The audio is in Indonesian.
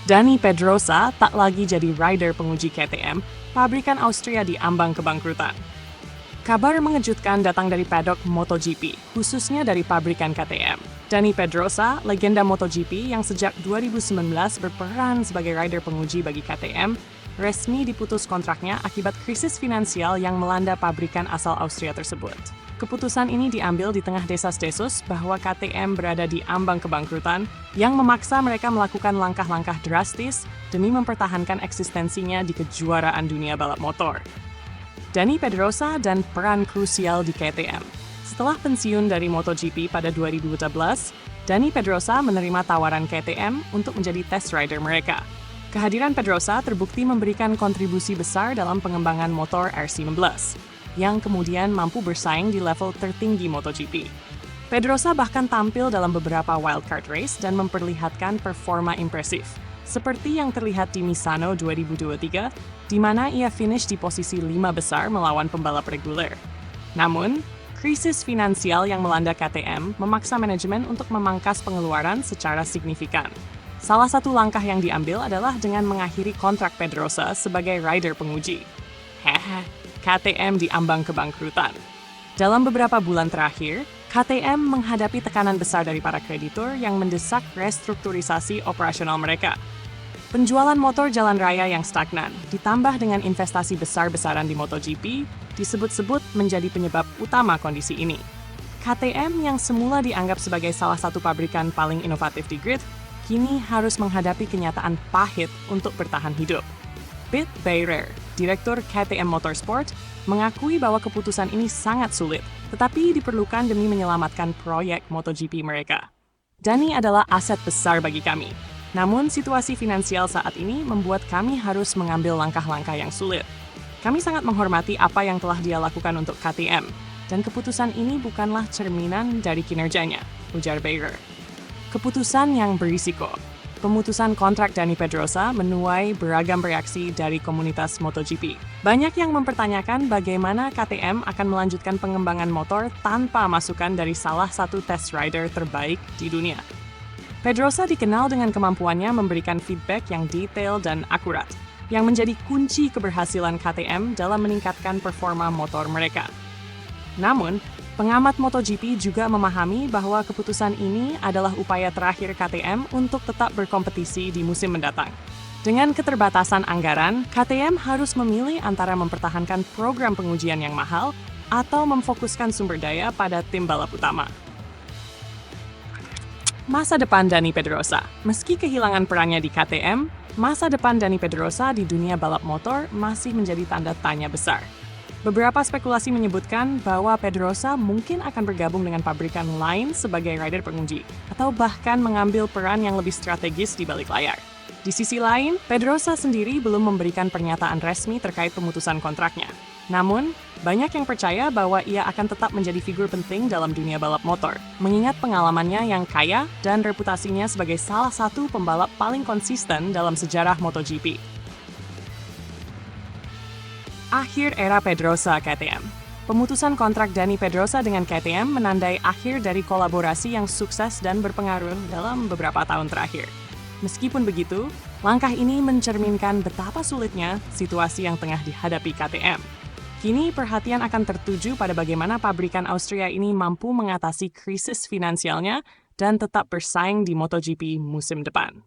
Dani Pedrosa tak lagi jadi rider penguji KTM, pabrikan Austria diambang kebangkrutan. Kabar mengejutkan datang dari paddock MotoGP, khususnya dari pabrikan KTM. Dani Pedrosa, legenda MotoGP yang sejak 2019 berperan sebagai rider penguji bagi KTM, resmi diputus kontraknya akibat krisis finansial yang melanda pabrikan asal Austria tersebut. Keputusan ini diambil di tengah desas-desus bahwa KTM berada di ambang kebangkrutan yang memaksa mereka melakukan langkah-langkah drastis demi mempertahankan eksistensinya di kejuaraan dunia balap motor. Dani Pedrosa dan peran krusial di KTM. Setelah pensiun dari MotoGP pada 2013, Dani Pedrosa menerima tawaran KTM untuk menjadi test rider mereka. Kehadiran Pedrosa terbukti memberikan kontribusi besar dalam pengembangan motor R19, yang kemudian mampu bersaing di level tertinggi MotoGP. Pedrosa bahkan tampil dalam beberapa wildcard race dan memperlihatkan performa impresif, seperti yang terlihat di Misano 2023, di mana ia finish di posisi 5 besar melawan pembalap reguler. Namun, krisis finansial yang melanda KTM memaksa manajemen untuk memangkas pengeluaran secara signifikan. Salah satu langkah yang diambil adalah dengan mengakhiri kontrak Pedrosa sebagai rider penguji. KTM diambang kebangkrutan. Dalam beberapa bulan terakhir, KTM menghadapi tekanan besar dari para kreditur yang mendesak restrukturisasi operasional mereka. Penjualan motor jalan raya yang stagnan, ditambah dengan investasi besar-besaran di MotoGP, disebut-sebut menjadi penyebab utama kondisi ini. KTM yang semula dianggap sebagai salah satu pabrikan paling inovatif di grid, kini harus menghadapi kenyataan pahit untuk bertahan hidup. Pit Beirer, Direktur KTM Motorsport, mengakui bahwa keputusan ini sangat sulit, tetapi diperlukan demi menyelamatkan proyek MotoGP mereka. Dani adalah aset besar bagi kami, namun situasi finansial saat ini membuat kami harus mengambil langkah-langkah yang sulit. Kami sangat menghormati apa yang telah dia lakukan untuk KTM, dan keputusan ini bukanlah cerminan dari kinerjanya, ujar Beirer. Keputusan yang berisiko. Pemutusan kontrak Dani Pedrosa menuai beragam reaksi dari komunitas MotoGP. Banyak yang mempertanyakan bagaimana KTM akan melanjutkan pengembangan motor tanpa masukan dari salah satu test rider terbaik di dunia. Pedrosa dikenal dengan kemampuannya memberikan feedback yang detail dan akurat, yang menjadi kunci keberhasilan KTM dalam meningkatkan performa motor mereka. Namun, pengamat MotoGP juga memahami bahwa keputusan ini adalah upaya terakhir KTM untuk tetap berkompetisi di musim mendatang. Dengan keterbatasan anggaran, KTM harus memilih antara mempertahankan program pengujian yang mahal atau memfokuskan sumber daya pada tim balap utama. Masa depan Dani Pedrosa. Meski kehilangan perannya di KTM, masa depan Dani Pedrosa di dunia balap motor masih menjadi tanda tanya besar. Beberapa spekulasi menyebutkan bahwa Pedrosa mungkin akan bergabung dengan pabrikan lain sebagai rider penguji, atau bahkan mengambil peran yang lebih strategis di balik layar. Di sisi lain, Pedrosa sendiri belum memberikan pernyataan resmi terkait pemutusan kontraknya. Namun, banyak yang percaya bahwa ia akan tetap menjadi figur penting dalam dunia balap motor, mengingat pengalamannya yang kaya dan reputasinya sebagai salah satu pembalap paling konsisten dalam sejarah MotoGP. Akhir era Pedrosa KTM. Pemutusan kontrak Dani Pedrosa dengan KTM menandai akhir dari kolaborasi yang sukses dan berpengaruh dalam beberapa tahun terakhir. Meskipun begitu, langkah ini mencerminkan betapa sulitnya situasi yang tengah dihadapi KTM. Kini perhatian akan tertuju pada bagaimana pabrikan Austria ini mampu mengatasi krisis finansialnya dan tetap bersaing di MotoGP musim depan.